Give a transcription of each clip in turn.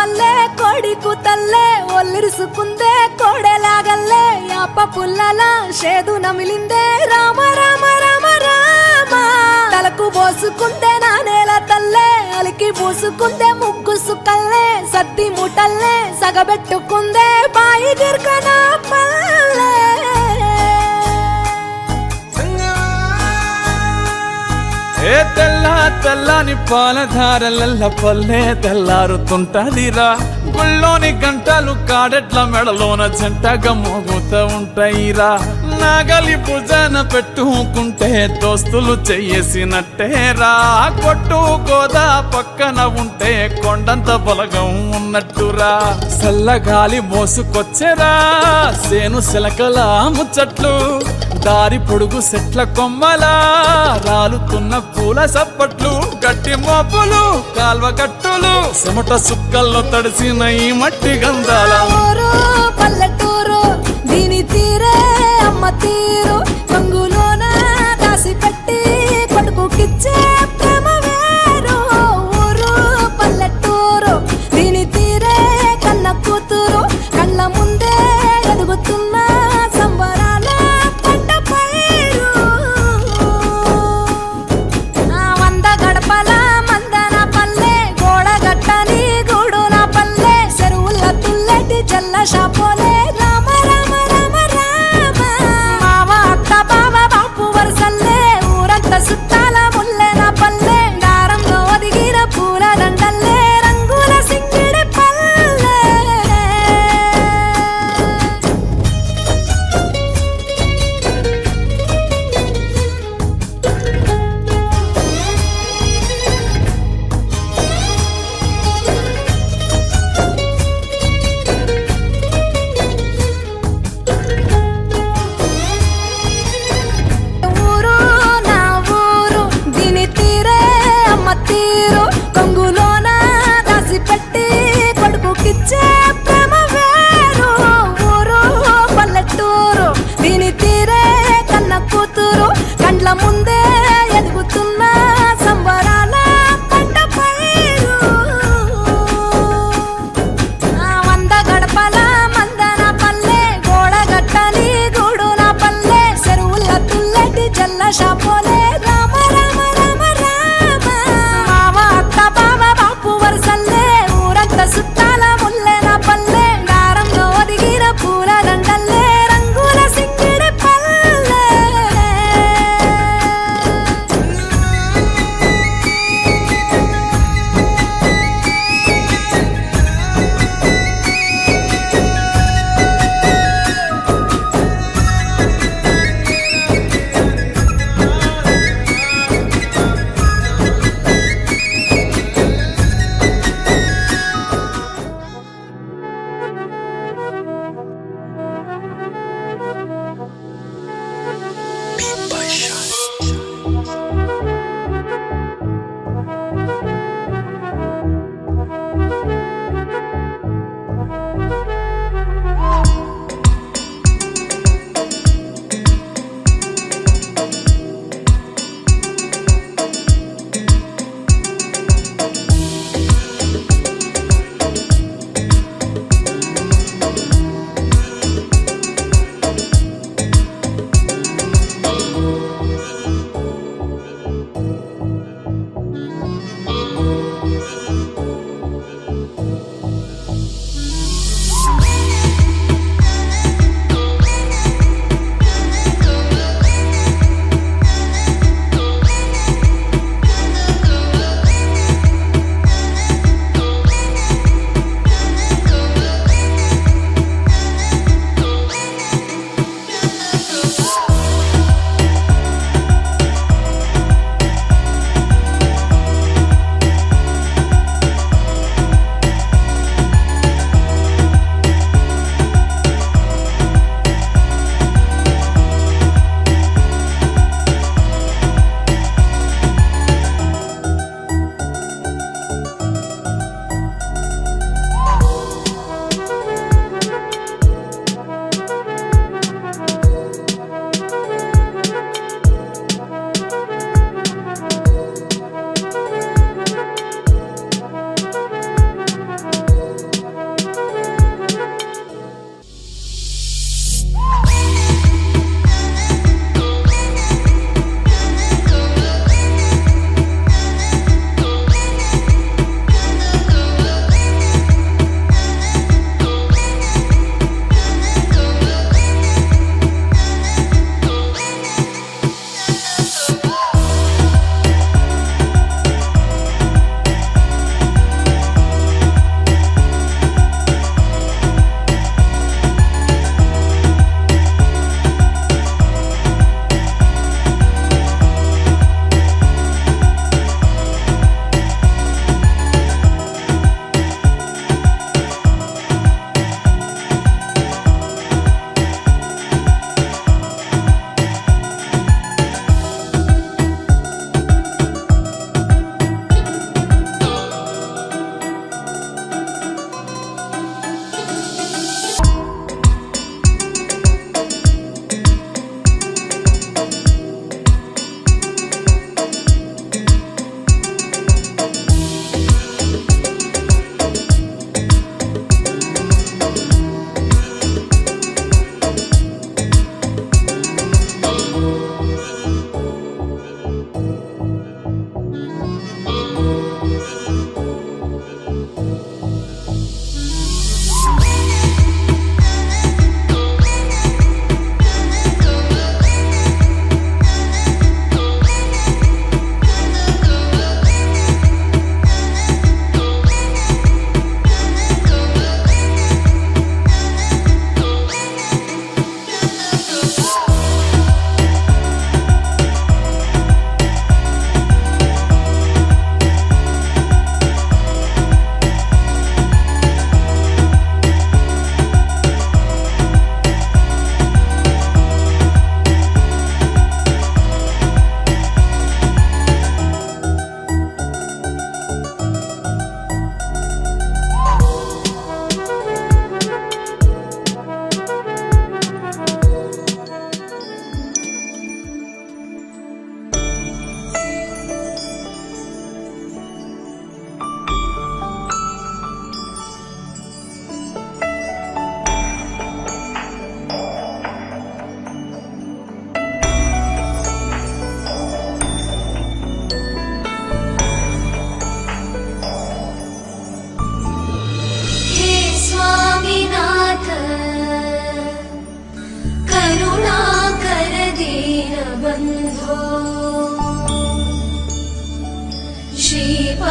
పల్లె కోడి కూతల్లే ఒల్లిరుసుకుందే కోడెలాగల్లే యాప పుల్లల షేదు నమిలిందే రామ రామ రామ రామ తలకు పోసుకుందే నా నేల తల్లే అలికి పూసుకుందే ముగ్గు సుక్కల్లే సద్ది ముటల్లే సగబెట్టుకుందే బాయి గిర్కన పల్లె ఏ తెల్ల తెల్లని పాలధారలల్ల పల్లె తెల్లారుతుంటదిరా గుళ్ళోని గంటలు కాడెట్ల మెడలోన జంటగా మోగుతూ ఉంటాయిరా నాగలి భుజాన పెట్టుకుంటే దోస్తులు చెయ్యేసినట్టేరా కొట్టు గోదా పక్కన ఉంటే కొండంత బలగం ఉన్నట్టురా చల్లగాలి మోసుకొచ్చెరా సేను శిలకల ముచ్చట్లు దారి పొడుగు సెట్ల కొమ్మలా రాలుతున్న పూల సప్పట్లు గట్టి మోపులు కాల్వ గట్టులు చెమట సుక్కల్లో తడిసిన ఈ మట్టి గంధాల పల్లెటూరు దీని తీరే అమ్మ తీరు కంగులోన దాసి పెట్టి కొడుకుకిచ్చే ప్రేమ వేరు ఊరు పల్లెటూరు దీని తీరే కన్న కూతురు కళ్ళ ముందే ఎదుగుతున్న సంబరాల పంట పైరు వంద గడపల మందన పల్లె గోడ గట్టని గూడున పల్లె చెరువుల తుల్లటి జల్ల షాపోలే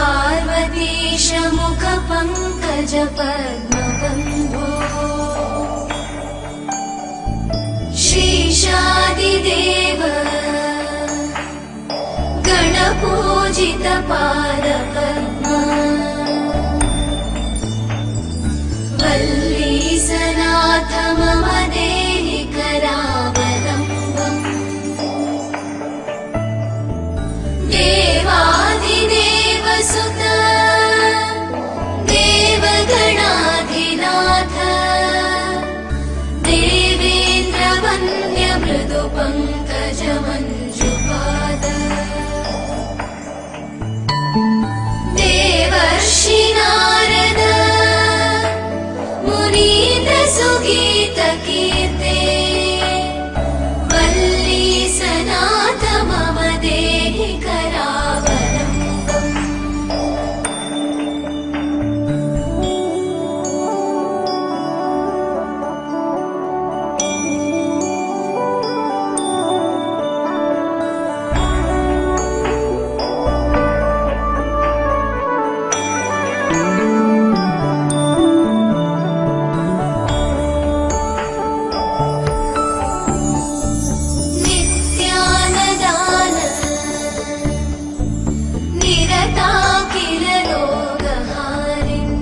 पार्वतीश मुखपङ्कज पद्मबन्धो श्रीशादिदेव गणपूजित पादपद्मा वल्लीसनाथ मम देहि करावलम्बम् देवादिदेवसुत देवगणाधिनाथ देवेन्द्रवन्द्य मृदुपङ्कजमञ्जुपाद देवर्षि नारद मुनीन्द्रसुगीतकीर्ते वल्लीसनाथ मम देहि करावलम्बम् नित्यानदान निरताखिल रोगहारिन्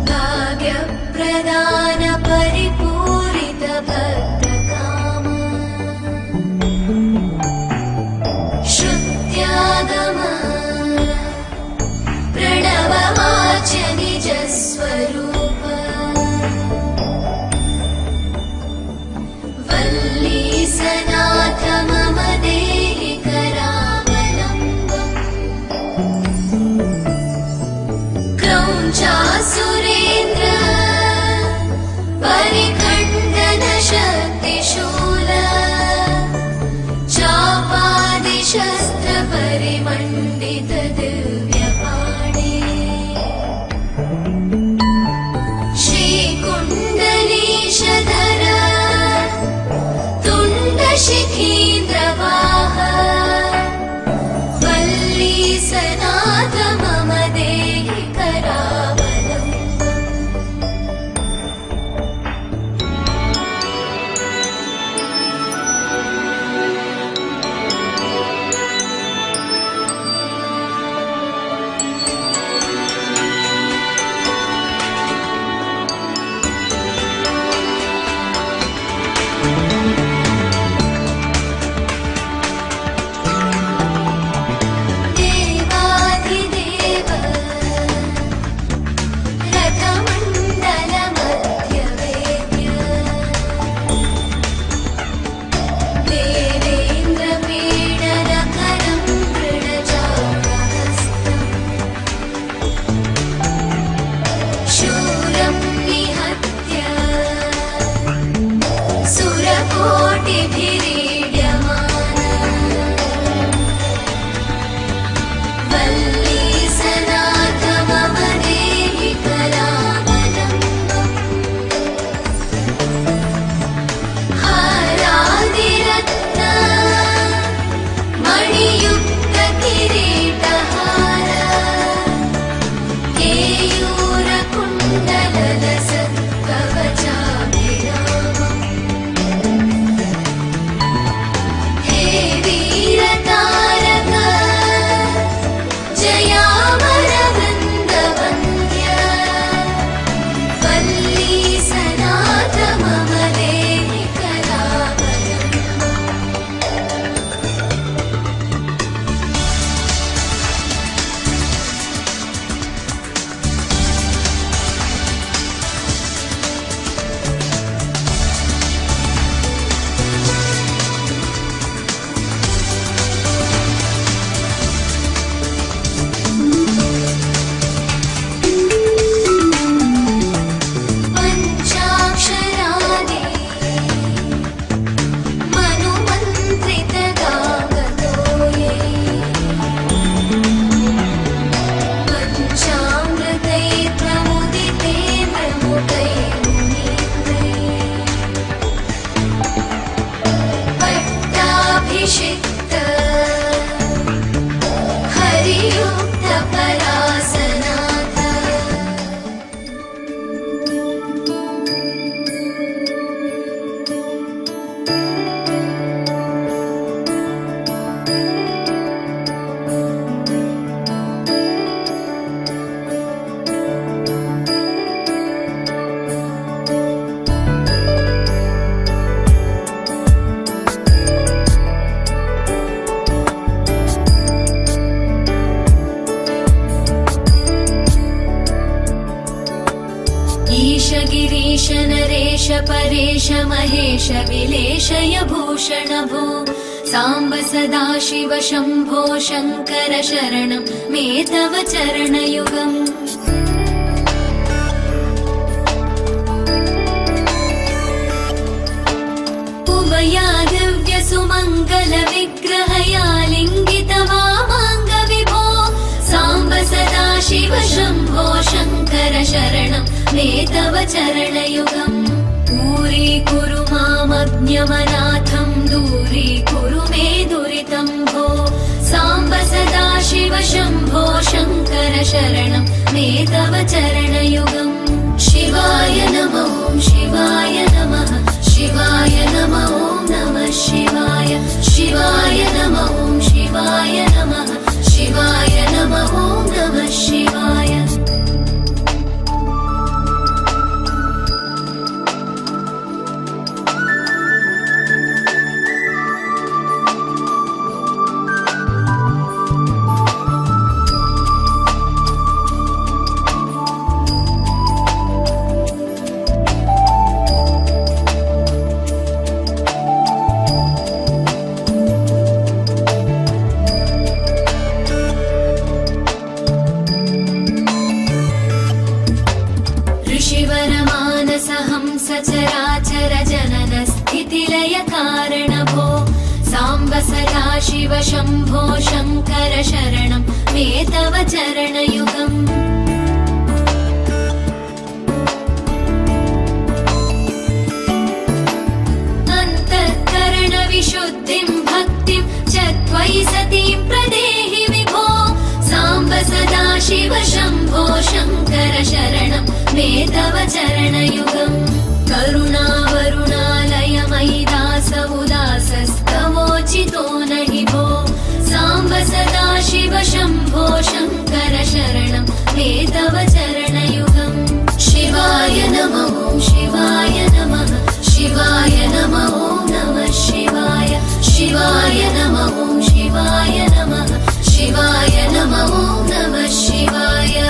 भाग्यप्रदान परिपूरित भद्रकाम श्रुत्यागम प्रणववाच्य निजस्वरूप वल्लीसनाथ मम देहि करावलम्बम् क्रौञ्चासुरेन्द्र परिखण्डन शक्तिशूल चापादिशस्त्र परिमण्डित दिव्यपाणे श्रीकुण्डलीशधर तुण्डशिखीन्द्रवाह वल्लीसनाथ मम देहि करावलम्बम् देवेश परेश महेश विलेशय भूषण भो साम्ब सदा शिव शम्भो शङ्कर शरणं मे तव चरणयुगम् उमया दिव्य सुमङ्गल विग्रहया लिङ्गित वामाङ्ग विभो साम्ब सदा शिव शम्भो शङ्कर शरणं मे तव चरणयुगम् दूरीकुरु मामज्ञमनाथं दूरीकुरु मे दुरितं भो साम्ब सदा शिव शम्भो शङ्कर शरणं मे तव चरणयुगम् शिवाय नमः शिवाय नमः शिवाय नमः नमः शिवाय शिवाय नमः शिवाय नमः शिवाय नमः नमः शिवाय सचराचर जनन स्थितिलय कारण भो साम्ब सदा शिव शम्भो शङ्कर शरणं मे तव चरणयुगम् अन्तःकरण विशुद्धिं भक्तिं च त्वयि सतीं प्रदेहि विभो साम्ब सदा शिव शम्भो शङ्कर शरणं मे तव चरणयुगम् करुणावरुणालय मयि दास उदासस्तवोचितो नहि भो साम्ब सदा शिव शम्भो शङ्कर शरणं मे तव चरणयुगम् शिवाय नमः शिवाय नमः शिवाय नमः नमः शिवाय शिवाय नमः शिवाय नमः शिवाय नमः नमः शिवाय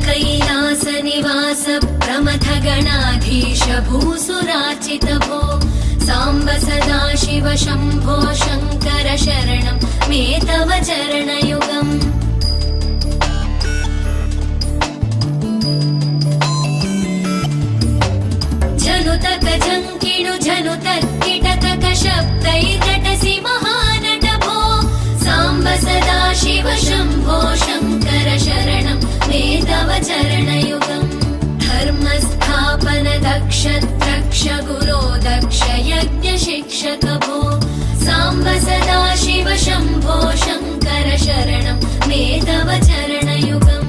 कैलास निवास प्रमथ गणाधीश भूसुरार्चित भो साम्ब सदा शिव शम्भो शङ्कर शरणं मे तव चरणयुगम् जनुतक जङ्किणु जनुतत्किटतक शब्दैर्नटसि महानट भो साम्ब सदा शिव शम्भो शङ्कर शरणं मे तव चरणयुगम् धर्मस्थापन दक्ष द्रक्ष गुरो दक्ष यज्ञ शिक्षक भो साम्ब सदा शिव शम्भो शङ्कर शरणं मे तव चरणयुगम्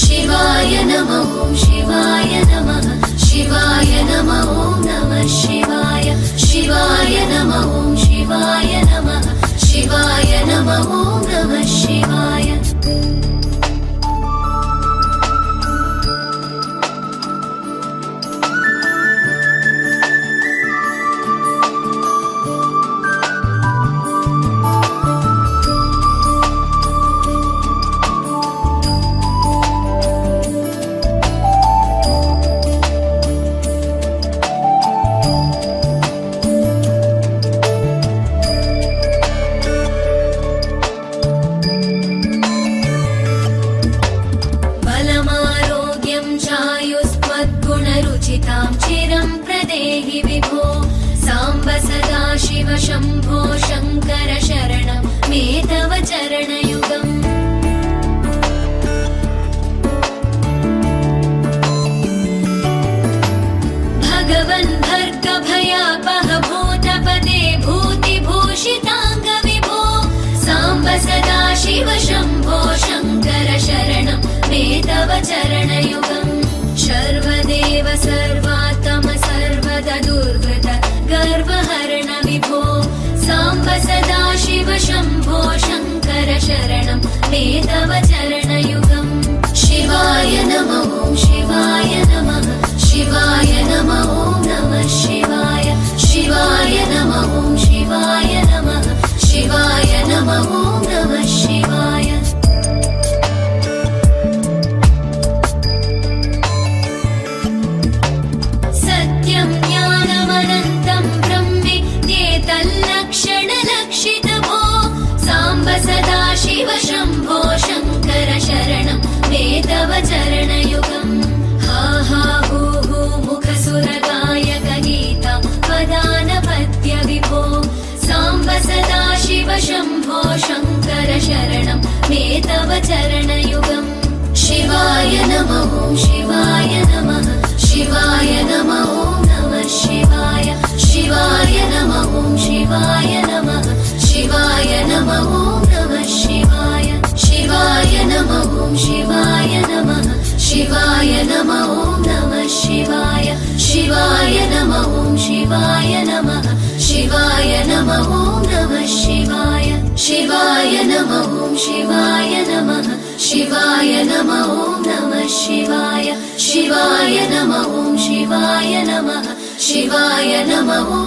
शिवाय नमः शिवाय नमः शिवाय नमः नमः शिवाय शिवाय नमः शिवाय नमः शिवाय नमः नमः शिवाय चिरं प्रदेहि विभो साम्ब सदा शिव शम्भो शङ्कर शरणं मे तव चरणयुगम् भगवन् भर्ग भयापह भूतपते भूतिभूषिताङ्ग विभो साम्ब सदा शिव शम्भो शङ्कर शरणं मे तव चरणयुगम् सर्वदेव शम्भो शङ्कर शरणं मे तव चरणयुगम् शिवाय नमः ॐ शिवाय नमः शिवाय नमः ॐ नमः शिवाय शिवाय नमः ॐ शिवाय नमः शिवाय नमः ॐ नमः शिवाय सत्यं ज्ञानमनन्तं ब्रह्मेत्येतल्लक्षणलक्षितभो साम्ब सदा शिव शम्भो शङ्कर शरणं मे तव चरणयुगम् हा हा हू हू मुखसुरगायक गीता वदानपत्य विभो साम्ब सदा शिव शम्भो शङ्कर शरणं मे तव चरणयुगम् शिवाय नमः ॐ शिवाय नमः शिवाय नमः ॐ नमः शिवाय शिवाय नमः ॐ शिवाय नमः शिवाय नमः ॐ नमः शिवाय शिवाय नमः ॐ शिवाय नमः शिवाय नमः ॐ नमः शिवाय शिवाय नमः ॐ शिवाय नमः शिवाय नमः ॐ नमः शिवाय शिवाय नमः ॐ शिवाय नमः शिवाय नमः ॐ नमः शिवाय शिवाय नमः ॐ शिवाय नमः शिवाय नमः ॐ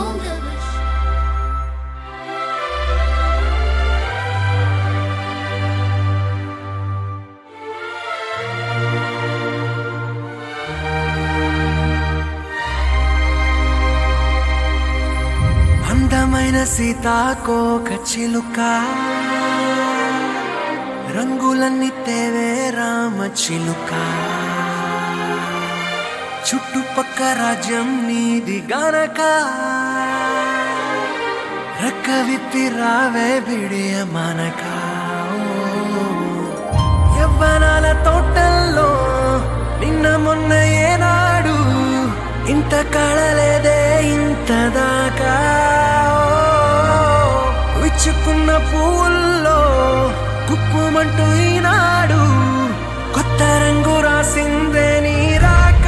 అందమైన సీతాకోక చిలుక రంగులన్నీ తేవే రామ చిలుక చుట్టుపక్క రాజ్యం నీది గనక రెక్క విప్పి రావే బిడియ మనక యవ్వనాల తోటల్లో నిన్న మొన్న ఏనాడు ఇంత కళలేదే ఇంత దాకా విచ్చుకున్న పూల్లో కుక్కుమంటూ ఈనాడు కొత్త రంగు రాసిందే నీ రాక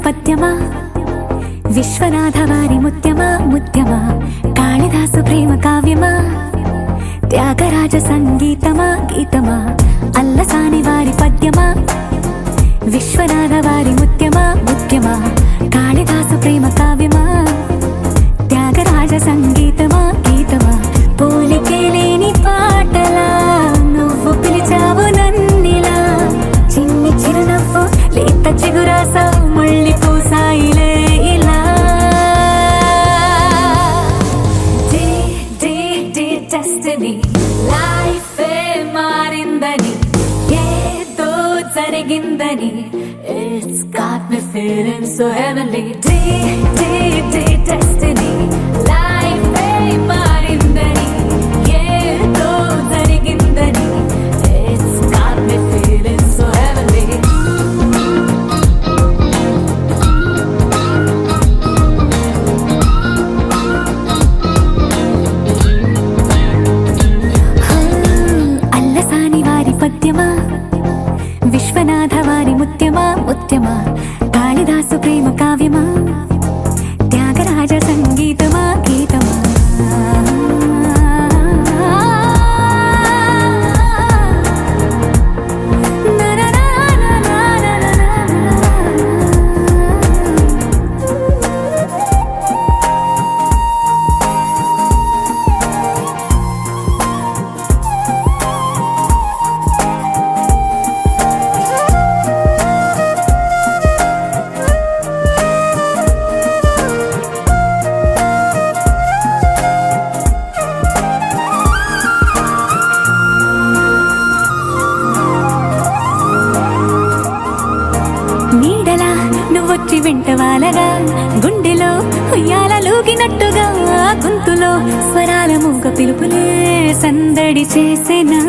పద్యమా విశ్వనాథ వారి ముత్యమా ముత్యమా కాళిదాసు ప్రేమ కావ్యమా త్యాగరాజ సంగీతమా గీతమా అల్లసాని వారి పద్యమా విశ్వనాథ వారి ముత్యమా ముత్యమా కాళిదాసు ప్రేమ కావ్యమా త్యాగరాజ సంగీతమా గీతమా పోలికే లేని పాటలా నువ్వు పిలిచావు నన్నిలా చిన్ని చిరునవ్వు లేత చిగురాసావు మళ్ళీ పూసాయిలే ఇలా డెస్టినీ లైఫే మారిందని ఏదో జరిగిందని It's got me feeling so heavenly destiny లైఫే మారిందని ఏదో జరిగిందని It's got me feeling so heavenly Allasani వారి పద్యమా విశ్వనాథ వారి ముత్యమా ముత్యమా కాళిదాసు ప్రేమ కావ్యమా త్యాగరాజ సంగీతమా గీతమా నీడలా నువ్వొచ్చి వెంట వాలగా గుండెలో ఉయ్యాలూగినట్టుగా గొంతులో స్వరాల మూగ పిలుపులే సందడి చేసేనా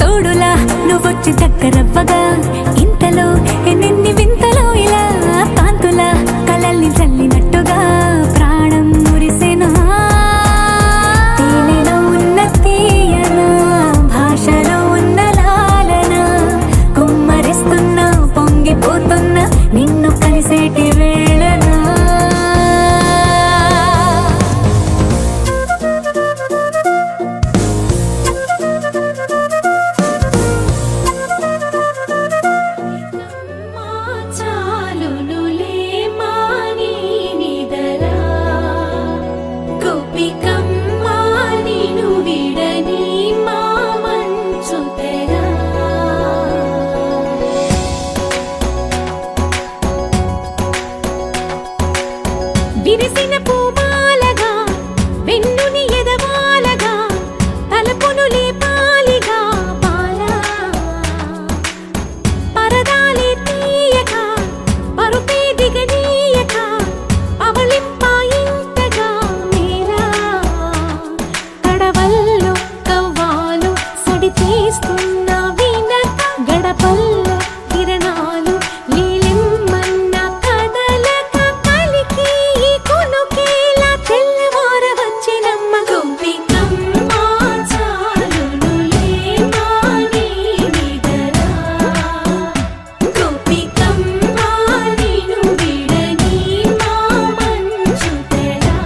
తోడులా నువ్వొచ్చి దగ్గరవ్వగా ఇంతలో ఎన్నెన్ని వింతలో ఇలా కాంతుల కలల్ని చల్లినట్టుగా ప్రాణం మురిసేనా తేనెలో ఉన్న తీయన భాషలో ఉన్న లాలన కుమ్మరిస్తున్న పొంగిపోతున్న నిన్ను కలిసేటి వేళనా చాలునులే మాని నిదరా గోపికమ్మ నిను విడని మా మంచు తెరా విరిసిన పూమాలగా వెన్నుని ఎదవాలగా తలపును లేపాలిగా బాలా పరదాలే తీయక పరుపే దిగనీయక అవలింపాయింతగా మేరా కడవల్లో కవ్వాలు సడి చేస్తున్న వీణత గడపల్లో కిరణాలు లీలిమ్మన్న కదలక కలికి ఈ కొనుకేలా తెల్లవార వచ్చినమ్మ గోపికమ్మ చాలునులే మాని నిదరా గోపికమ్మ నిను విడని మా మంచు తెరా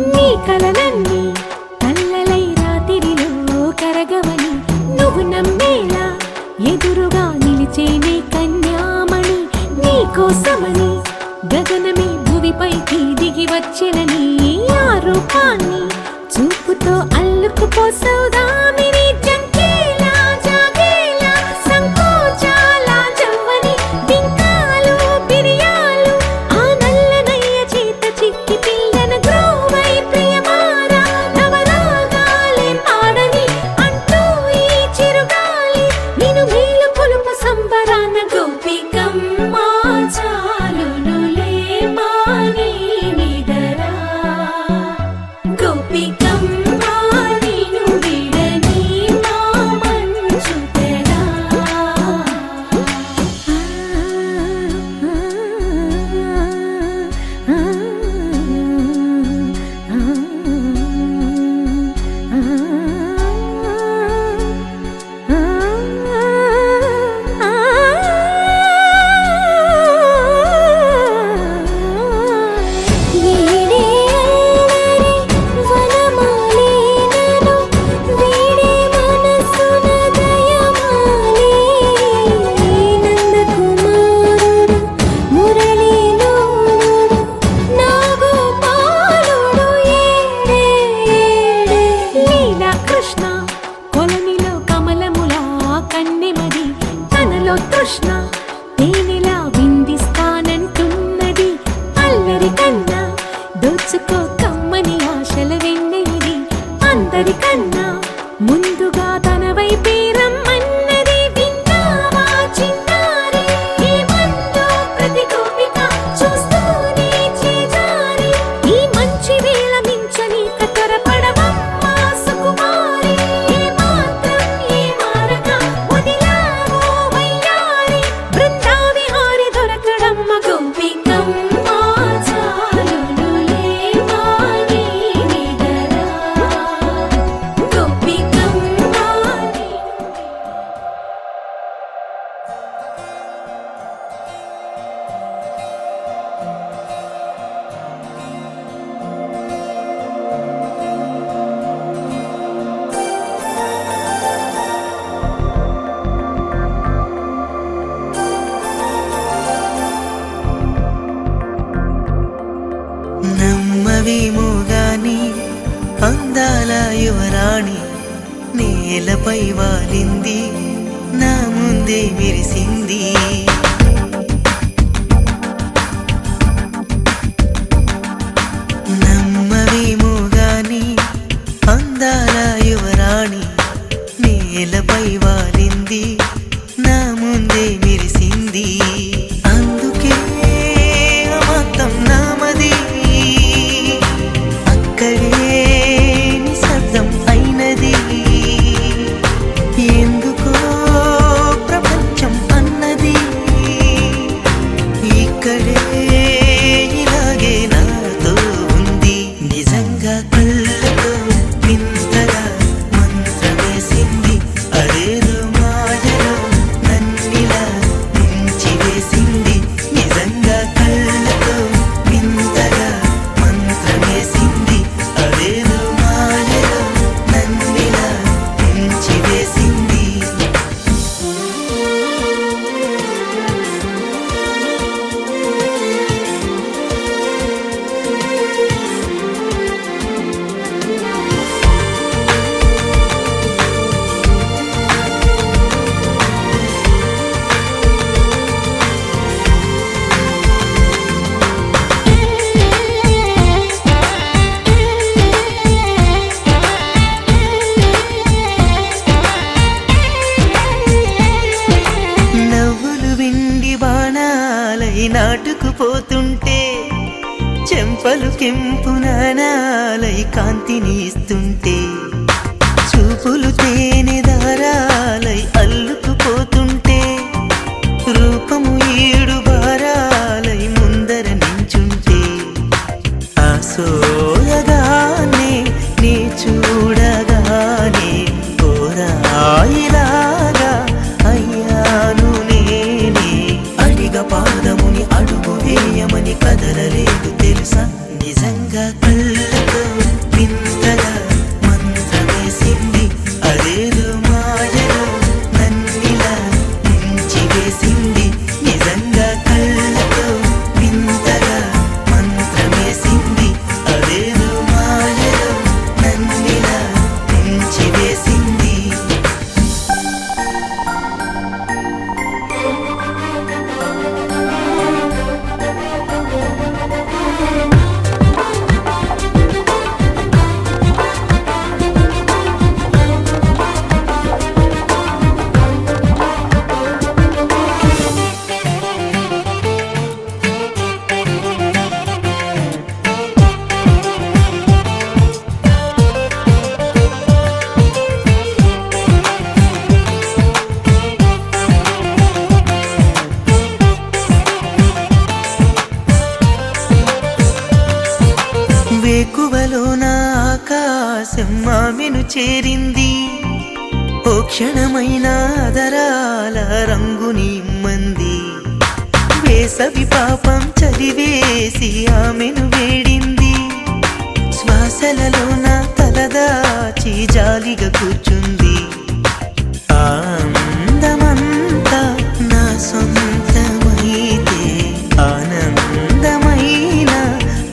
నీ కలలన్నీ కల్లలై రాత్రిలో కరగవని నువ్వు నమ్మేలా ఎదురుగా నిలిచేనే కన్యామణి నీ కోసమని గగనమే భువిపైకి దిగి వచ్చినని ఆ రూపాన్ని చూపుతో అల్లుకుపోసౌదామిని జంకేలా జాగేలా సంకోచాల జవ్వని బింకాలు బిరియాలు ఆ నల్లనయ్య చేత చిక్కి పిల్లన గ్రోవై ప్రియమారా నవరాగాలే పాడని అంటూ ఈ చిరుగాలి నిను మేలు కొలుపు సంబరాన గోపికమ్మ చాలునులే మాని నిదరా గోపికమ్మ నిను విడని మా మంచు తెరా కృష్ణ కొలనిలో కమలములా కన్నెమది తనలో తృష్ణ తేనెలా విందిస్తానంటున్నది అల్లరి కన్నా దోచుకో కమ్మని ఆశల వెన్నెయిది అందరికన్నా ముందుగా తన వైపే రమ్మన్నది విన్నావా చిన్నారి ఏమందో ప్రతి గోపిక చూస్తూనే చేజారి ఈ మంచి వేళ మించని కతరపడవమ్మా సుకుమారి ఏ మాత్రం ఏ మారక వదిలావో వయ్యారి బృందావి నమ్మవేమో గాని అందాల యువరాణి నేలపై వాలింది నా ముందే మెరిసింది నమ్మవేమో గాని అందాల యువరాణి నేలపై వాలింది నా ముందే మెరిసింది అందుకే మొత్తం నామది అక్కడే నిశ్శబ్దం అయినది ఎందుకో ప్రపంచం అన్నది ఇక్కడే ఇలాగే నాతో ఉంది నిజంగా కళ్ళతో వింతగా మంత్రమేసింది అదేదో మాయలో నన్నిలా ముంచివేసింది నిజంగా కళ్ళతో వింతగా మంత్రమేసింది అదేదో మాయలో నన్నిలా ముంచివేసింది నవ్వులు విండి బాణాలై నాటుకుపోతుంటే చెంపలు కెంపు నాణాలై కాంతిని ఇస్తుంటే చూపులు తేనె దారాలై అల్లుకుపోతుంటే రూపము ఏడు బారాలై ముందర నించుంటే ఆ సోయగానే నీ చూడగానే కోరాయిలాగా అయ్యాను నేనే అడిగ పాదముని అడుగు వేయమని కదలలేదు తెలుసా నిజంగా కళ్ళతో వింతగా మంత్రమేసింది అదేదో మాయలో నన్నిలా ముంచివేసింది నిజంగా కళ్ళతో వింతగా మంత్రమేసింది అదేదో మాయలో నన్నిలా ముంచివేసింది వేకువలో నా ఆకాశం ఆమెను చేరింది ఓ క్షణమైన అదరాల రంగుని ఇమ్మంది వేసవి పాపం చదివేసి ఆమెను వేడింది శ్వాసలలో నా తలదాచి జాలిగా కూర్చుంది ఆనందమంతా నా సొంతమైతే ఆనందమైన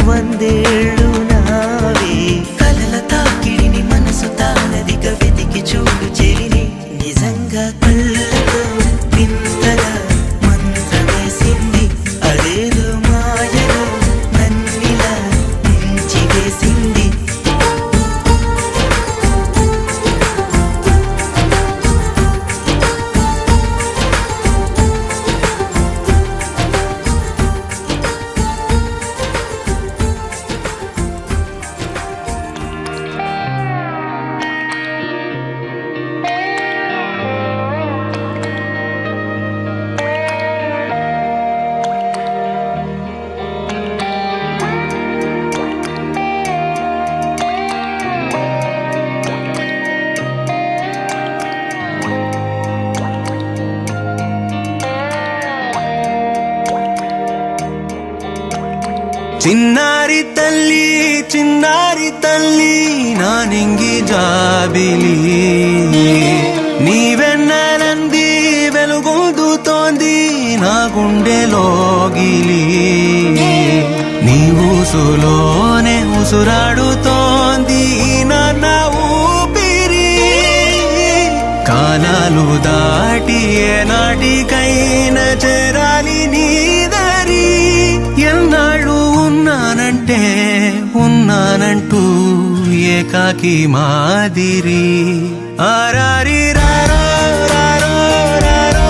వందేళ్ళు నావే కలల తాకిడిని మనసు తానదిగా వెతికి చూడు చెలిని నిజంగా కళ్ళతో వింతగా మంత్రమేసింది అదేదో మాయలో నన్నిలా ముంచివేసింది చిన్నారి తల్లి నా నింగి జాబిలి నీవెన్నెలంది వెలుగొందుతోంది నా గుండెలోగిలి నీవు మనసులోనే ఉసురాడుతోంది నాన్న ఊపిరి కాలాలు దాటి ఏనాటికైనా చేరాలి నీదరి ఎన్నాళ్ళు ఉన్నానంటూ ఏకాకి మాదిరి ఆరారి రారో రారో రారో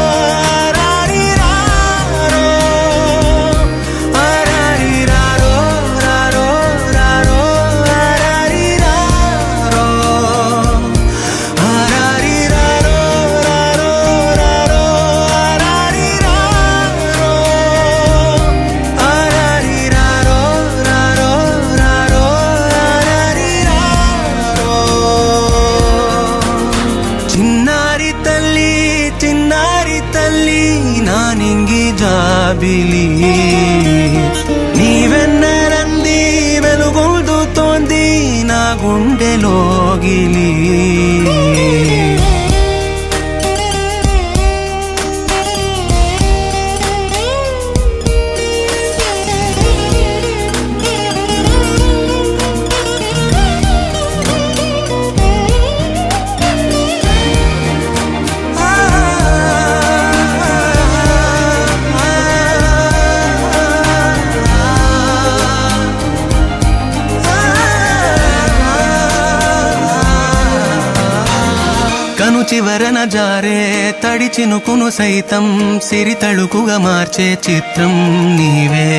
ఆరారి రారో ఆరారి రారో రారో రారో ఆరారి రారో ఆరారి రారో రారో రారో ఆరారి రారో ఆరారి రారో రారో రారో ఆరారి రారో చిన్నారి తల్లి నానింగి జాబిలి నీవెన్నరంది వెలుగొందుతోంది నా గుండెలోగిలి కను చివరన జారే తడి చినుకును సైతం సిరి తళుకుగా మార్చే చిత్రం నీవే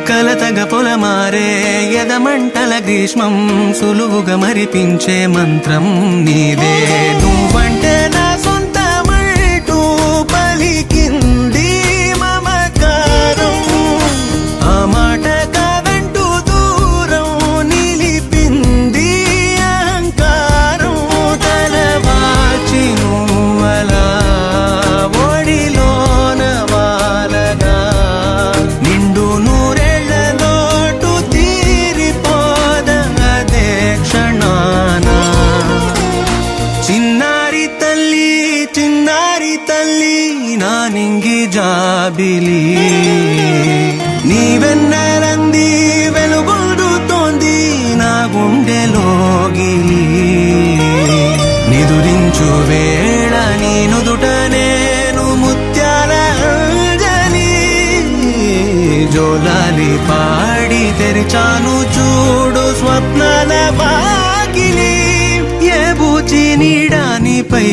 కలతగ పొలమారే ఎదమంటల గ్రీష్మం సులువుగా మరిపించే మంత్రం నీదే నువ్వంటే నా సొంతమంటూ పలికింది మమకారం ఆ మాట కాదంటూ దూరం నిలిపింది అహంకారం తలవాచి నువ్వలా ఒడిలోన వాలగా నిండు నూరేళ్ల లోటు తీరిపోదదే క్షణాన చిన్నారి తల్లి నానింగి జాబిలి నీవెన్నరంది వెలుగొందుతోంది నా గుండెలోగిలి నిదురించు వేళ నీ నుదుట నేను ముత్యాల అంజలి జోలాలి పాడి తెరిచాను చూడు స్వప్నాల వాకిలి ఏ బూచి నీడానిపై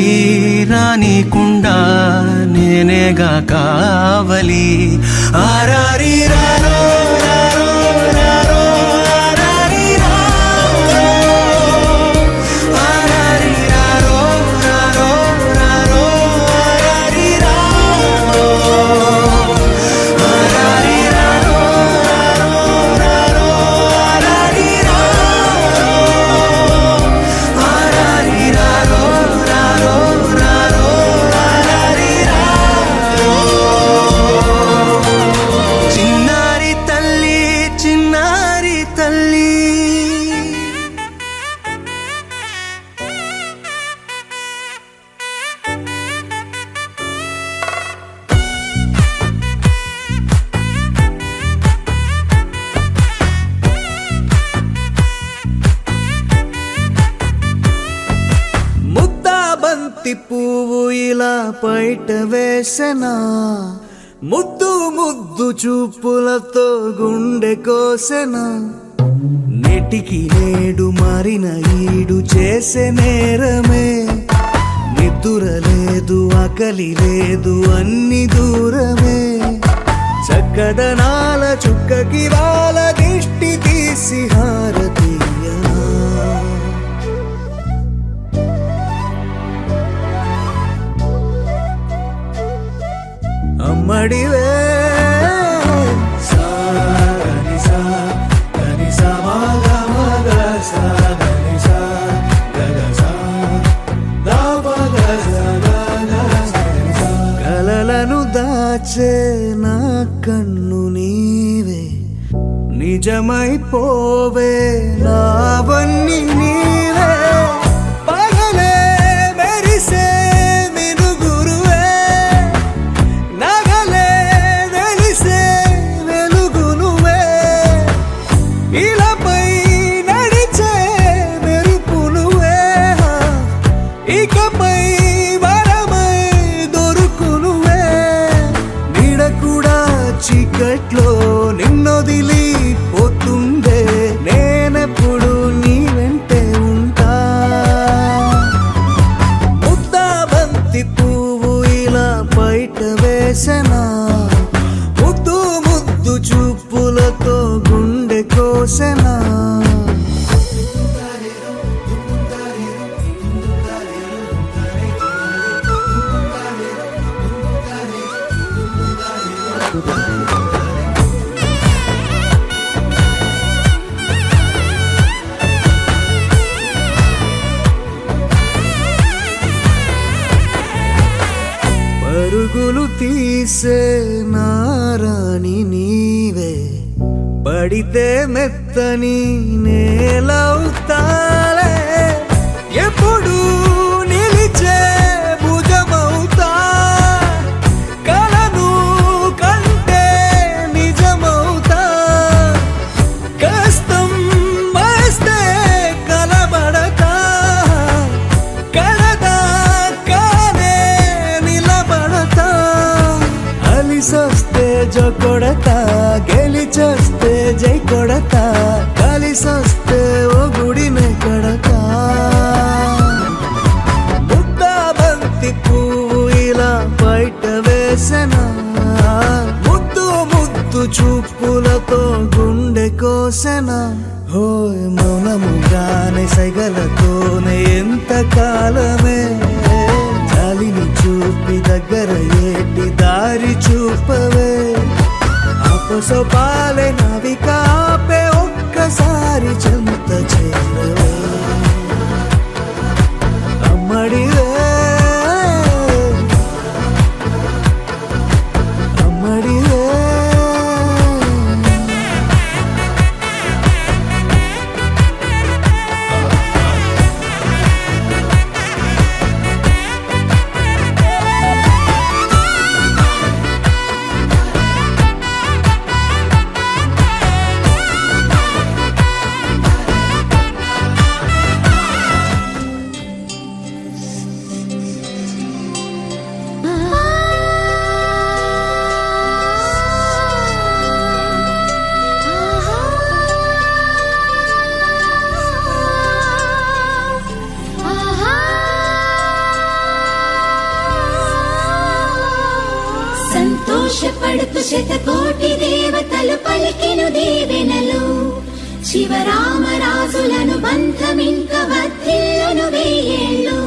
రానికుండా నేనేగా కావలి ఆరారి రారో రారో రారో ఆరారి రారో ఆరారి రారో రారో రారో ఆరారి రారో ఆరారి రారో రారో రారో ఆరారి రారో ఆరారి రారో రారో రారో ఆరారి రారో చిన్నారి తల్లి ముద్దా బంతి పువ్వు ఇలా బయట వేసెనా ముద్దు ముద్దు చూపులతో గుండె కోసెనా నెటికి నేడు మారిన ఈడు చేసే నేరమే నిద్ర లేదు ఆకలి లేదు అన్ని దూరమే చక్కదనాల చుక్కకి వాళ్ళ దిష్టి తీసి హారతీయనా అమ్మడివే కలలను దాచే నా కన్ను నీవే నిజమైపోవే నావన్నీ నీవే పగలే మెరిసే మినుగురువే నగలే వెలిసే వెలుగు నువ్వే ఎట్లో నిన్నొదిలి పోతుందే నేనెప్పుడు నీ వెంటే ఉంటా ముద్దా బంతి పువ్వు ఇలా బయట వేసెనా ముద్దు ముద్దు చూపులతో గుండె కోసెనా పరుగులు తీసే నారాణి నీవే పడితే మెత్తని నేలవుతాలే ఎప్పుడు నిలిచే భుజమవుతా కలను కంటే నిజమవుతా కష్టం వస్తే కలబడతా కడదాకానే నిలబడతా అలిసొస్తే జో కొడతా గెలిచొస్తే జై కొడతా కలిసొస్తే ఓ గుడినే కడతా ముద్దా బంతి పువ్వు ఇలా బయట వేసెనా ముద్దు ముద్దు చూపులతో గుండె కోసెనా హోయ్ మౌనముగానే సైగలతోనే ఎంత కాలమే చాలిని చూపి దగ్గర ఏటి దారి చూపవే అపసోపాలే నవికాపే ఒక్కసారి చెంత చేరవే అమ్మడివే అమ్మడివే సంతోషపడుతు శతకోటి దేవతలు పలికెను దీవెనలు శివరామరాజులను బంధమింక వర్ధిల్లును వేయేళ్ళు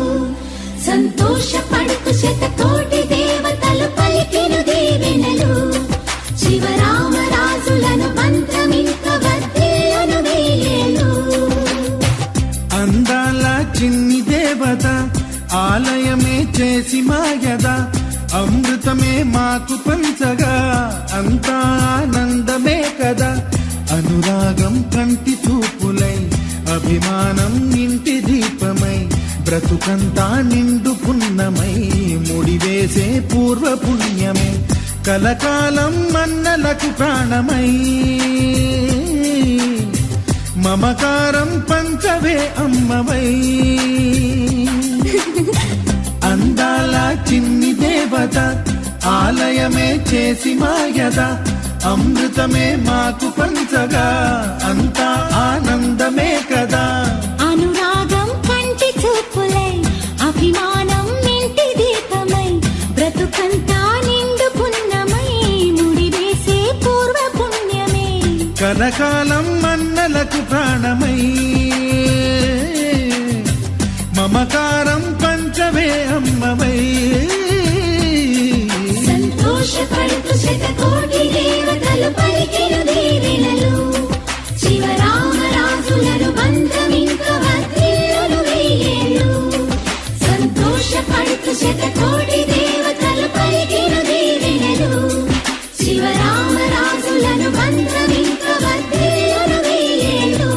సంతోషపడుతు శతకోటి దేవతలు పలికెను దీవెనలు శివరామరాజులను బంధమింక వర్ధిల్లును వేయేళ్ళు అందాల చిన్ని దేవత ఆలయమే చేసి మాయద అమృతమే మాకు పంచగా అంతా ఆనందమే కదా అనురాగం కంటి చూపులై అభిమానం ఇంటి దీపమై బ్రతుకంతా నిండు పున్నమై ముడివేసే పూర్వ పుణ్యమే కలకాలం మన్నలకు ప్రాణమై మమకారం పంచవే అమ్మవై అందాల చిన్ని దేవత ఆలయమే చేసి మాయద అమృతమే మాకు పంచగా అంతా ఆనందమే కదా అనురాగం కంటి చూపులై అభిమానం ఇంటి దీపమై బ్రతుకంతా నిండు పున్నమై ముడివేసే పూర్వ పుణ్యమే కలకాలం మన్నలకు ప్రాణమై మమకారం పంచవే అమ్మవై సంతోషపడుతు శతకోటి దేవతలు పలికెను దీవెనలు శివరామరాజులను బంధమింక వర్ధిల్లును వేయేళ్ళు సంతోషపడుతు శతకోటి దేవతలు పలికెను దీవెనలు శివరామరాజులను బంధమింక వర్ధిల్లును వేయేళ్ళు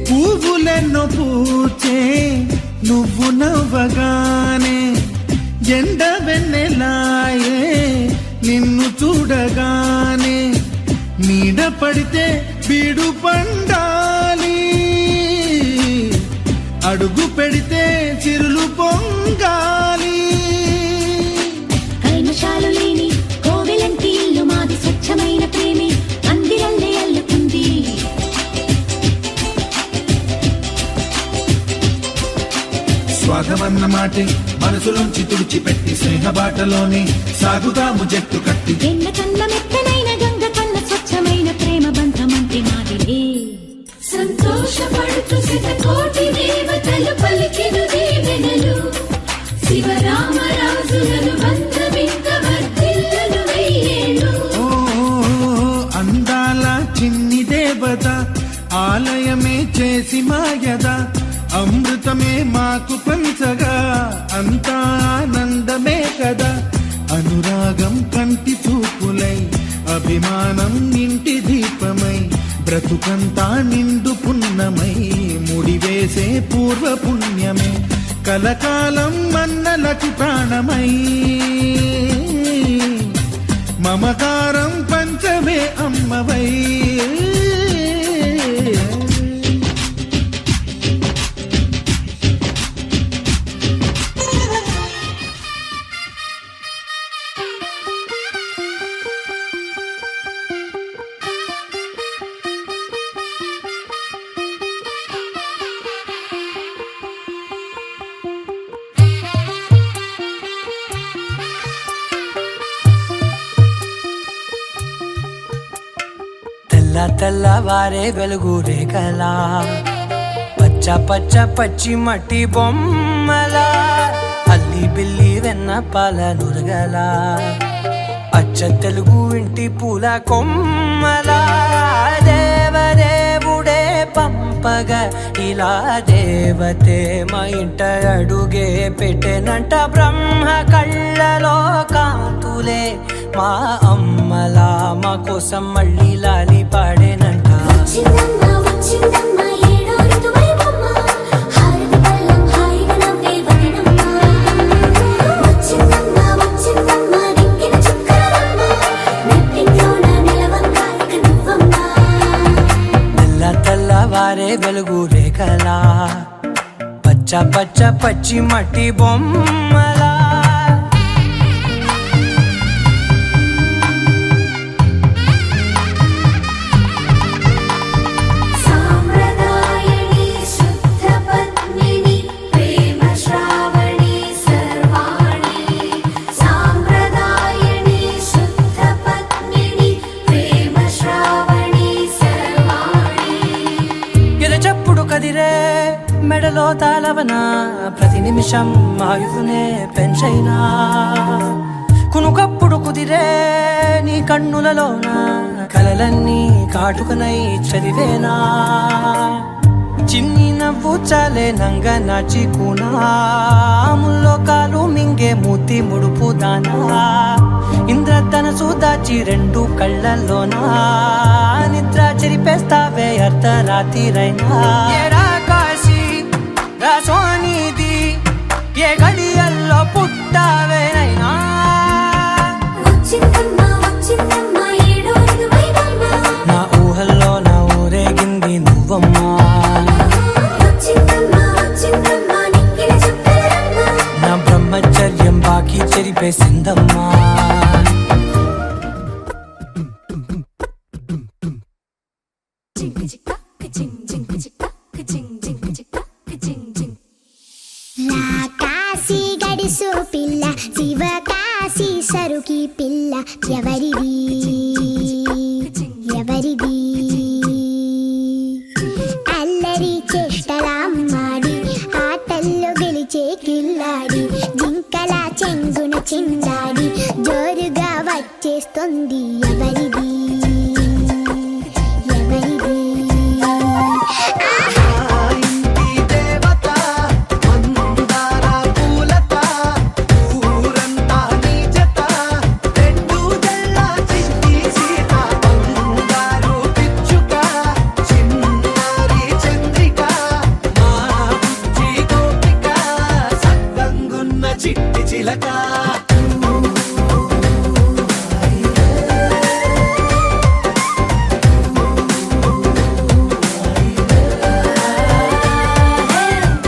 పువ్వులెన్నో పూచే నువ్వు నవ్వగానే ఎండ వెన్నెలాయే నిన్ను చూడగానే నీడ పడితే బీడు పండాలి అడుగు పెడితే చిరులు పొంగాలి కల్మషాలు లేని కోవెలంటి ఇల్లు మాది స్వచ్ఛమైన ప్రేమి అందిరల్లే అల్లుకుంది స్వాగమన్న మాటే మనసులోంచి తుడిచిపెట్టి స్నేహబాటలోనే సాగుదాము జట్టు కట్టి వెన్న కన్న మెత్తనైన గంగ కన్న స్వచ్ఛమైన ప్రేమ బంధమంటే మాదిలే సంతోషపడుతూ శతకోటి దేవతలు పలికిన దీవెనలు శివరామరాజులను బంధమింక వర్ధిల్లును వెయ్యేళ్ళు ఓ అందాల చిన్ని దేవత ఆలయమే చేసి మాయద అమృతమే మాకు పంచగా అంతా ఆనందమే కదా అనురాగం కంటి చూపులై అభిమానం ఇంటి దీపమై బ్రతుకంతా నిండు పున్నమై ముడివేసే పూర్వ పుణ్యమే కలకాలం మన్నలకు ప్రాణమై మమకారం పంచమే అమ్మవై తెల్లవారే వెలుగు రేఖలా పచ్చ పచ్చ పచ్చి మట్టి బొమ్మలా అల్లి బిల్లి వెన్న పాల నురగలా అచ్చ తెలుగు ఇంటి పూల కొమ్మలా దేవదేవుడే పంపగా ఇలా దేవతే మా ఇంట అడుగే పెట్టెనంట బ్రహ్మ కళ్ళలో కాంతులే మా అమ్మలా మా కోసం మళ్ళీ లాలి పాడేనంట వచ్చిందమ్మా వచ్చిందమ్మా ఏడో ఋతువైవమ్మ హారతి పళ్ళం హాయిగా నవ్వే వదనమ్మ వచ్చిందమ్మా వచ్చిందమ్మా దిక్కిన చుక్కలమ్మ నెట్టింట్లోన నిలవంగా ఇక నువ్వమ్మా తెల్లవారే వెలుగు రేఖలా పచ్చ పచ్చ పచ్చి మట్టి బొమ్మలా సాంప్రదాయని శుద్ధ పద్మిని ప్రేమ శ్రావణి సర్వాణి సాంప్రదాయని శుద్ధ పద్మిని ప్రేమ శ్రావణి సర్వాణి ఎరచప్పుడు కదిరే మెడలో తాళవన ప్రతి నిమిషం ఆయువునే పెంచైనా కునుకప్పుడు కుదిరే నీ కన్నులలోన కలలన్నీ కాటుకనై చదివేనా చిన్ని నవ్వు చాలే నంగ నాచి కూనాముల్లో కాలు మింగే మూతి ముడుపు దానా ఇంద్రధనసు దాచి రెండు కళ్ళల్లోనా నిద్ర చెరిపేస్తావే అర్ధరాత్రిరైనా ఏరా కాశీ రా సోనిది ఏ గడియల్లో పుట్టావేనైనా వచ్చిందమ్మా వచ్చిందమ్మా ఏడో ఋతువైవమ్మ నా ఊహల్లో నా ఊరేగింది నువ్వమ్మా వచ్చిందమ్మా వచ్చిందమ్మా నిక్కిన చుక్కలమ్మ నా బ్రహ్మచర్యం బాకీ చెరిపేసిందమ్మా నా కాశీ గడిసు పిల్ల శివ కాశీ సరుకి పిల్ల ఎవరిది ఎవరిది అల్లరి చేష్టలామ్మాడి ఆటల్లో గెలిచే కిల్లాడి జింకల చెంగున చిందాడి జోరుగా వచ్చేస్తుంది ఎవరిది ఎవరిది ఇంటి దేవత మందార పూలత ఊరంతా నీ జత రెండు జల్ల చిట్టి సీత బంగారు పిచ్చుక చిన్నారి చంద్రిక మా బుజ్జి గోపిక చిలక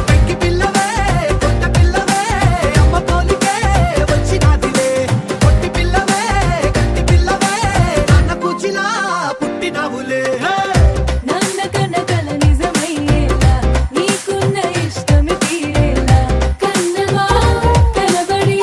పెంకి పిల్లవే కొత్త పిల్లవే అమ్మ పోలికే వచ్చినాదిలే కొట్టి పిల్లవే గట్టి పిల్లవే నాన్న కూచిలా పుట్టినావులే నాన్న కనకల నిజమయ్యేలా నీకున్న ఇష్టమి తీరేలా కన్నవా కనబడి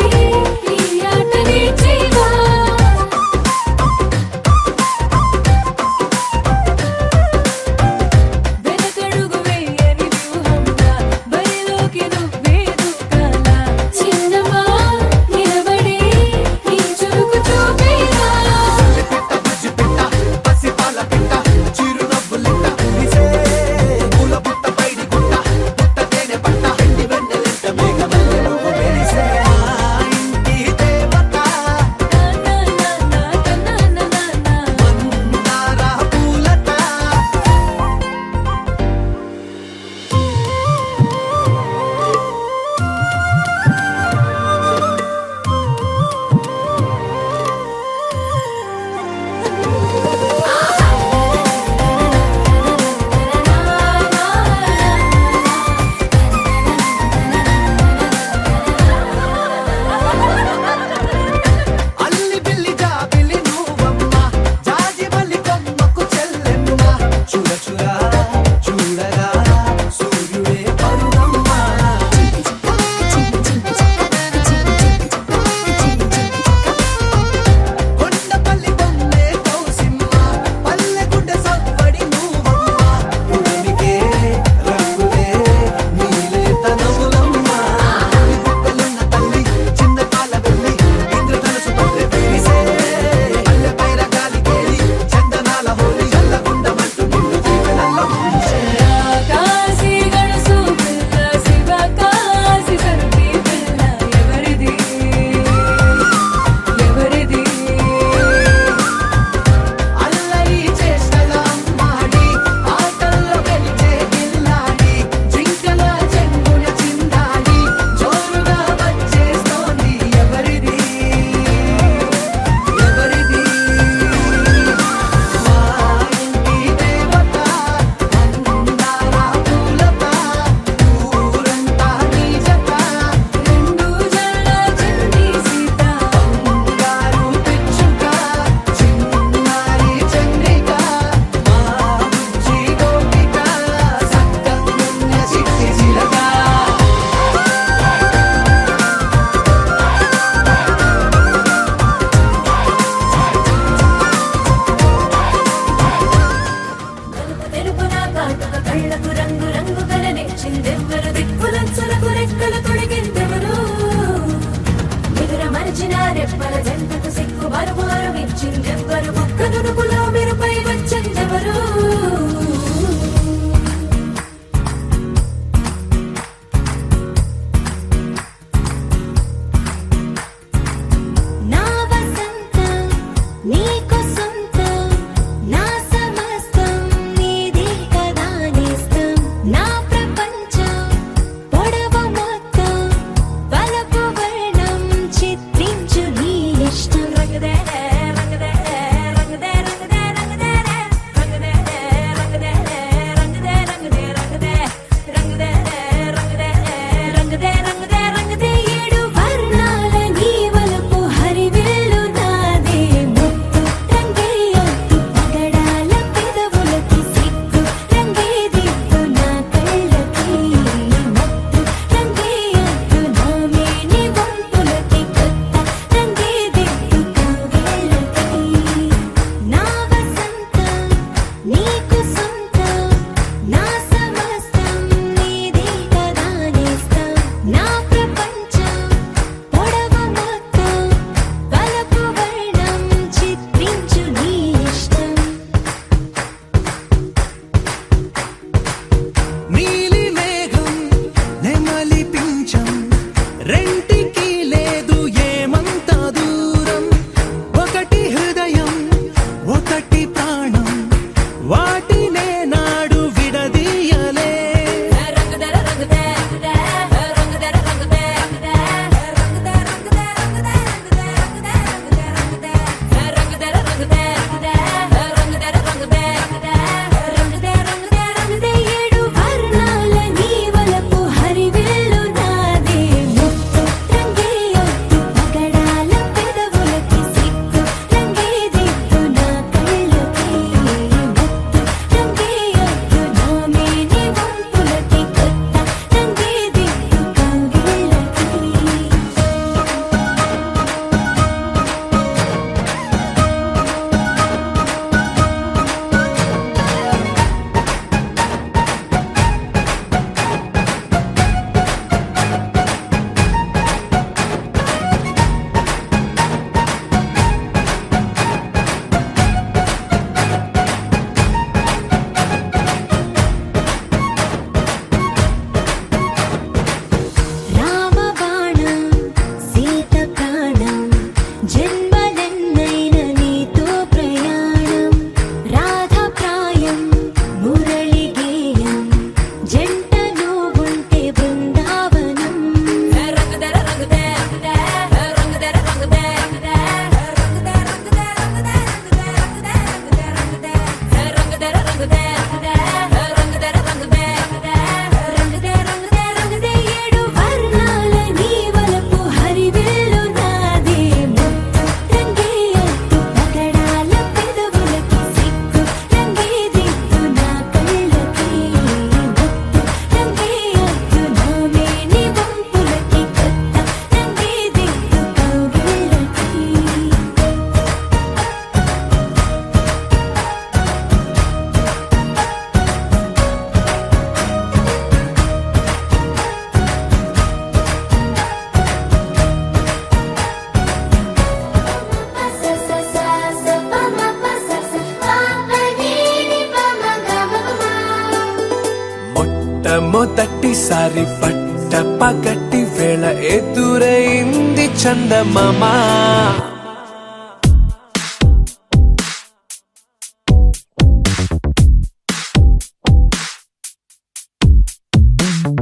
సారి పట్ట పగటి వేళ ఎదురైంది చందమామ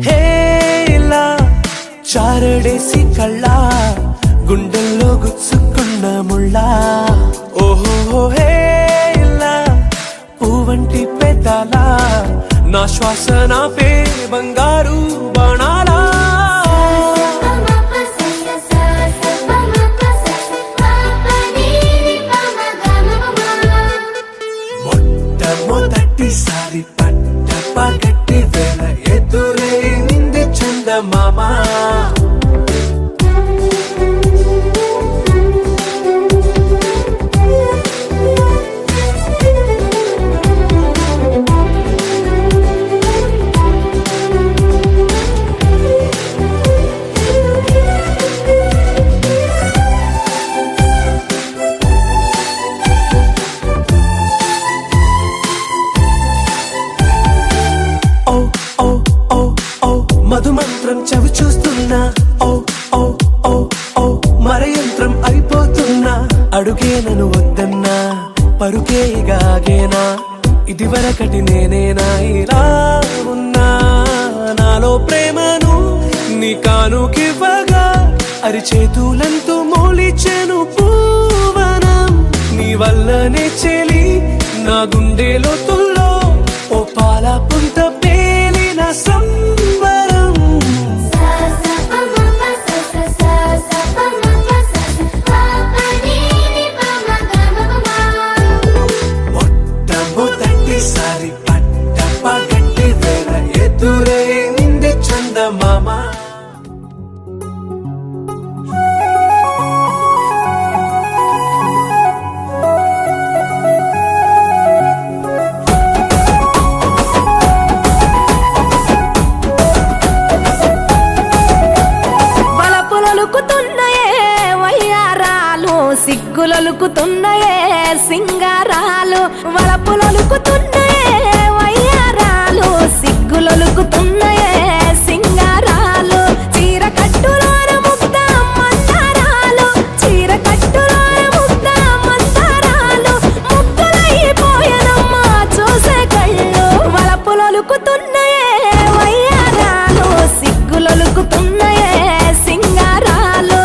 హేలా చారడేసి కళ్ళ గుండెల్లో గుచ్చుకున్న ముళ్ళ ఓహో హేలా పువ్వంటి పెదాల నా శ్వాస నా పే బంగారు బాణాలా మొట్టమొదటిసారి పట్ట పగటి వేళ ఎదురైంది చందమామ మధుమంత్రం చవి చూస్తున్నా ఓ ఓ ఓ ఓ మరయంత్రం అయిపోతున్నా అడుగే నన్ను వద్దన్నా పరుకేగాగేనా ఇదివరకటి నేనేనా ఇలా ఉన్నా నాలో ప్రేమను నీ కానుకివ్వగా అరిచేతులంతో మోలిచెను పూవనం నీ వల్లనే చెలి నా గుండెలో తుల్లో ఓ పాల పుంత పేలిన సంబరం మొట్టమొదటిసారి పట్ట పగటి వేళ ఎదురైంది చందమామ సిగ్గులొలుకుతున్నాయే సింగారాలు వలపులొలుకుతున్నాయే వయ్యారాలు సిగ్గులొలుకుతున్నాయే సింగారాలు చీర కట్టులోన ముద్ద మందారాలు చీర కట్టులోన ముద్ద మందారాలు ముగ్గులైపోయానమ్మా చూసే కళ్ళు వలపులొలుకుతున్నాయే వయ్యారాలు సిగ్గులొలుకుతున్నాయే సింగారాలు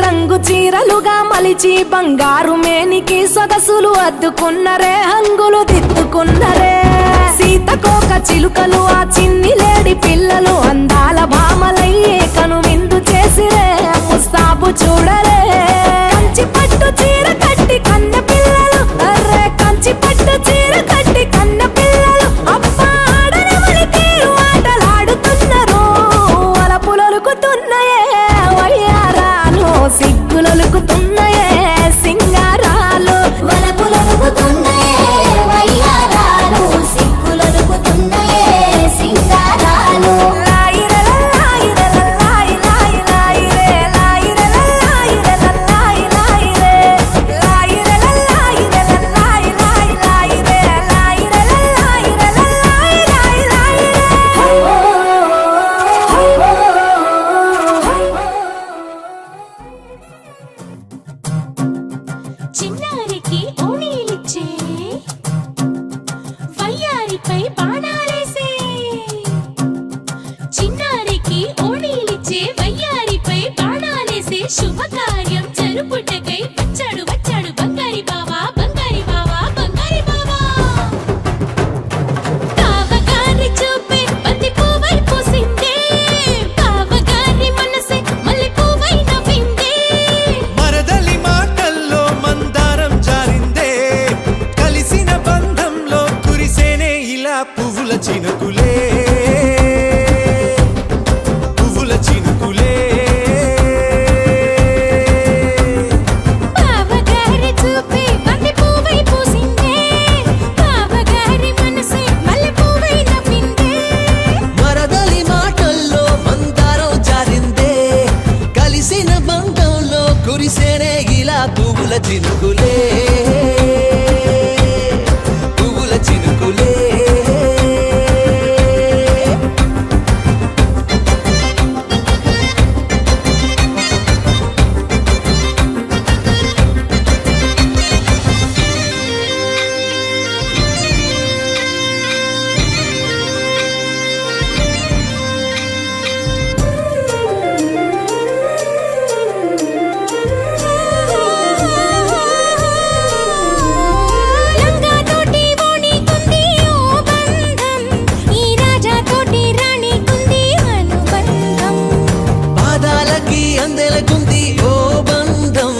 రంగు చీరలుగా మలిచి బంగారు మేనికి సొగసులు అద్దుకున్నరే హంగులు దిద్దుకున్నరే సీతకోక చిలుకలు ఆ చిన్ని లేడి పిల్లలు అందాల భామలయ్యే కను విందు చేసిరే ముస్తాబు చూడరే కంచి పట్టు చీర కట్టి కన్న పిల్లలు అర్రే కంచి పట్టు చీర కట్టి కన్న పిల్లలు అబ్బా ఆడనమని తీరు ఆటలాడుతున్నారు వలపులొలుకుతున్నాయే వయ్యారాలు సిగ్గులొలుకుతున్నాయే సింగారాలు వలపులొలుకుతున్నాయే వయ్యారాలు సిగ్గులొలుకుతున్నాయే సింగారాలు చిన్నారికి ఓణీలిచ్చే వయ్యారిపై బాణాలేసే చిన్నారికి ఓణీలిచ్చే వయ్యారిపై బాణాలేసే శుభకార్యం జరుపుటకై వచ్చాడు వచ్చాడు బంగారి బావా బంగారి బావా బంగారి బావా బావగారి చూపే బంతి పువ్వై పూసిందే బావగారి మనసే మల్లె పువ్వై నవ్విందే మరదలి మాటల్లో మందారం జారిందే కలిసిన బంధంలో కురిసేనే ఇలా పువ్వుల చినుకులే పువ్వుల చినుకులే పువ్వుల చినుకులే లంగాతోటి ఓణికుంది ఓ బంధం, ఈ రాజాతోటి రాణికుంది అనుబంధం. పాదాలకి అందెలకుంది ఓ బంధం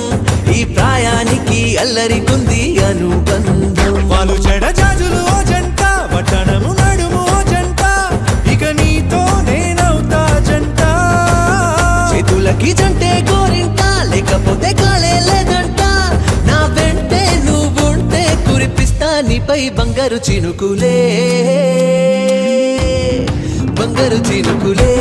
ఈ ప్రాయానికి అల్లరికుంది అనుబంధం వాళ్ళు చెడ జాజులు ఓ జంట వట్టణము నడుము ఓ జంట ఇక నీతో నేనవుతా జంట చేతులకి జంటే గోరింట లేకపోతే కాలే లేదంట నా వెంటే నువ్వుంటే కురిపిస్తా నీపై బంగారు చినుకులే బంగారు చినుకులే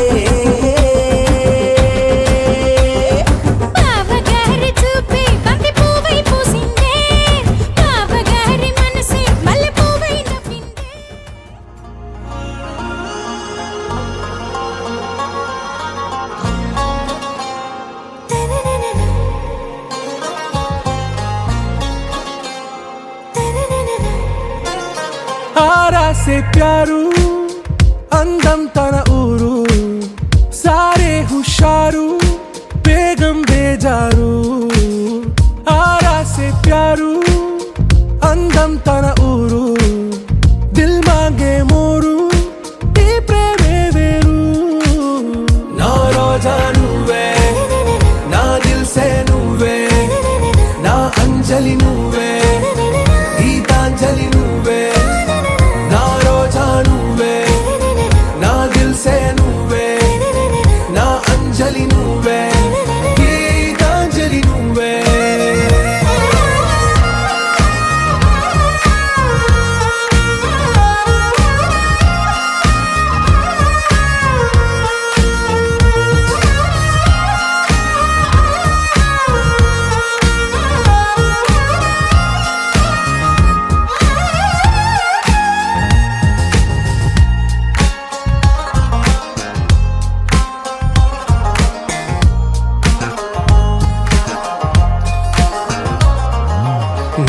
బావగారి చూపే బంతి పువ్వై పూసిందే, బావగారి మనసే మల్లె పువ్వై నవ్విందే. ఆరాసే ప్యారు అందం తన ఊరు సారే హుషారు బేగం బేజారు ఆరాసే ప్యారు అందం తన ఊరు దిల్ మాంగే మోరు ఈ ప్రేమే వేరు నా రోజా నువ్వే నా దిల్ సే నువ్వే నా అంజలి నువ్వే గీతాంజలి నువ్వే నా రోజా నువ్వే నా దిల్ సే నువ్వే నా అంజలి నువ్వే గీతాంజలి నువ్వే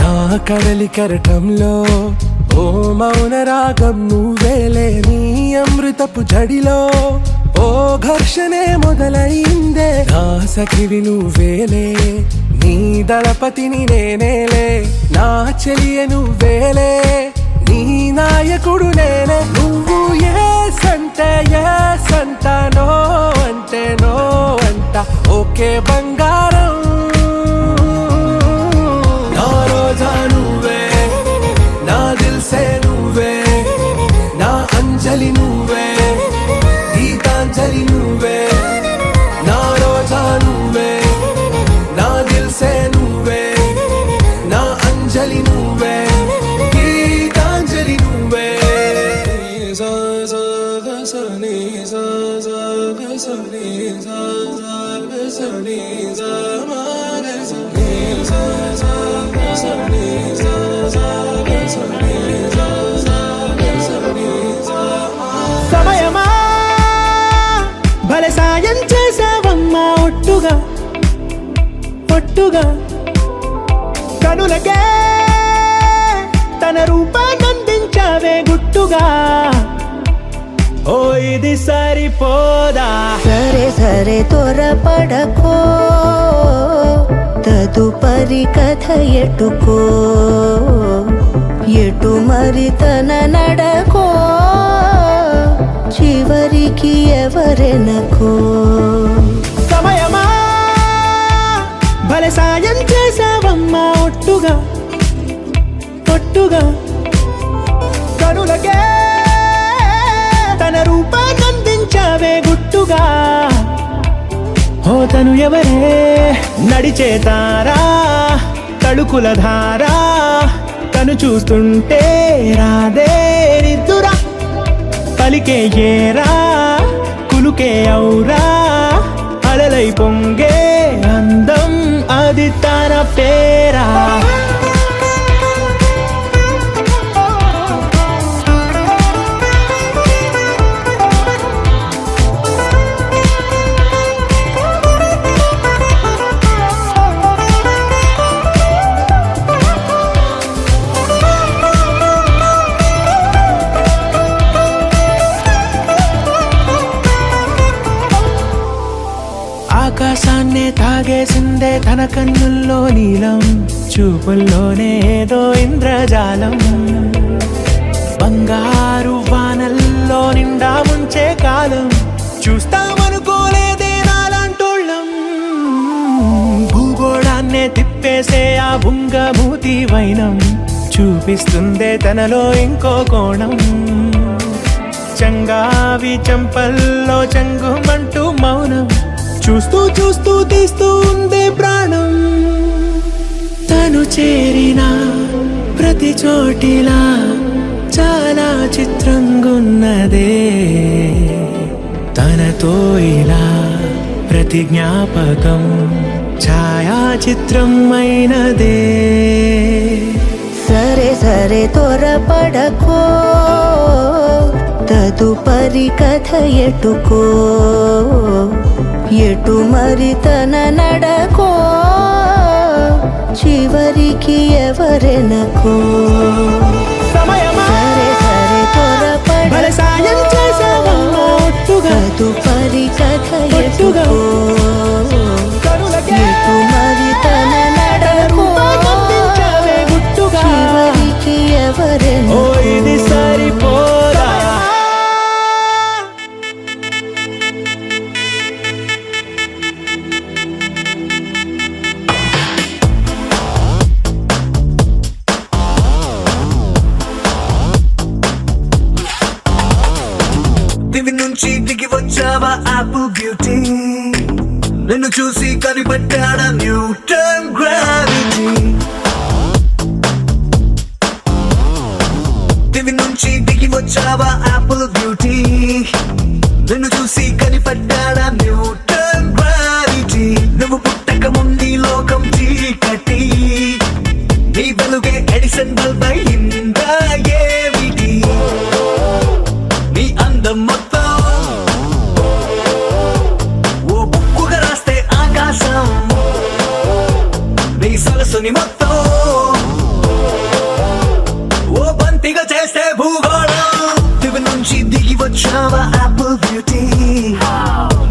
నా కడలి కరటంలో ఓ మౌన రాగం నువ్వేలే నీ అమృతపు జడిలో ఓ ఘర్షణే మొదలైందే నా సఖివి నువ్వేలే నీ దళపతిని నేనేలే నా చెలియ నువ్వేలే నీ నాయకుడు నేనే నువ్వు ఏ సంట నో అంటే నో అంట ఓకే బంగారం నా రోజా నువ్వే నా దిల్ సే నువ్వే నా అంజలి నువ్వే గీతాంజలి నువ్వే నా రోజా నువ్వే నా దిల్ సే నువ్వే నా అంజలి నువ్వే గీతాంజలి నువ్వే సమయమా భలే సాయం చేసావమ్మా ఒట్టుగా ఒట్టుగా కనులకే తన రూపాన్నందించావే గుట్టుగా ఓ ఇది సరిపోదా సరే సరే త్వరపడకో తదుపరి కథ ఎటుకో ఎటు మరి తన నడకో చివరికి ఎవరెనకో సమయమా భలే సాయం చేసావమ్మా ఒట్టుగా ఒట్టుగా కనులకే తన రూపాన్నందించావే గుట్టుగా ఓ తను ఎవరే నడిచే తారా తళుకుల ధారా తను చూస్తుంటే రాదే నిద్దురా పలికే ఏరా కులుకే ఔరా అలలై పొంగే అందం అది తన పేరా ఆకాశాన్నే తాగేసిందే తన కన్నుల్లో నీలం, చూపుల్లోనే ఏదో ఇంద్రజాలం. బంగారు వానల్లో నిండా ముంచే కాలం, చూస్తామనుకోలేదే నాలాంటోళ్ళం. భూగోళాన్నే తిప్పేసే ఆ బుంగమూతి వైనం, చూపిస్తుందే తనలో ఇంకో కోణం. చంగావి చంపల్లో చంగుమంటూ మౌనం, చూస్తూ చూస్తూ తీస్తూ ఉందే ప్రాణం. తను చేరిన ప్రతి చోటిలా చాలా చిత్రంగున్నదే, తనతో ఇలా ప్రతి జ్ఞాపకం ఛాయాచిత్రం అయినదే. సరే సరే త్వరపడకో, తదుపరి కథ ఎటుకో, ఎటు మరి తన నడకో, చివరికి ఎవరెనకో. సరే సరే త్వరపడకో, సాయం చేసావమ్మా ఒట్టుగా, తదుపరి కథ ఎటుకో, కనులకే ఎటు మరి తన నడకో, కనిపించావే గుట్టుగా. చివరికి ఓ ఎవరెనకో. ఇది సరిపోదా, దివి నుంచి దిగి వచ్చావా ఆపిల్ బ్యూటీ, నిన్ను చూసి కనిపెట్టాడా న్యూటన్ గ్రావిటీ. దివి నుంచి దిగి వచ్చావా ఆపిల్ బ్యూటీ, నిన్ను చూసి కనిపెట్టాడా న్యూటన్ గ్రావిటీ. నువ్వు పుట్టక ముందు లోకం చీకటి, నీ వెలుగే ఎడిసన్ బల్బ్ అయిందా ఏమిటి. నీ అందం మొత్తం ఓ బుక్కుగా రాస్తే ఆకాశం, నీ సరస్సుని మొత్తం ఓ బంతిగా చేస్తే భూగోళం. దివి నుంచి దిగి వచ్చావా ఆపిల్ బ్యూటీ,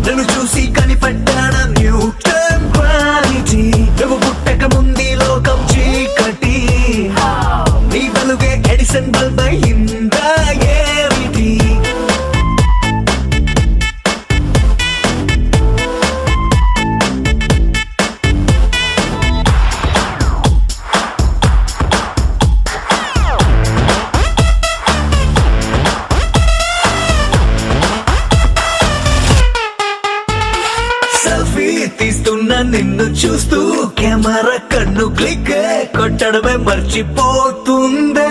నన్ను చూసి కనిపెట్టాడా న్యూటన్ గ్రావిటీ. నువ్వు పుట్టక ముందు లోకం చీకటి, నీ వెలుగే ఎడిసన్ బల్బ్ అయిందా ఏమిటి. సెల్ఫీ తీస్తున్నా నిన్ను చూస్తూ, కెమెరా కన్ను క్లిక్ కొట్టడమే మర్చిపోతుందే.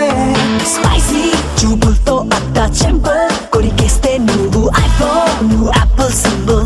స్పైసీ చూపులతో అట్టా చెంపల్ కొరికేస్తే నువ్వు ఐఫోన్, నువ్వు యాపిల్ సింబల్.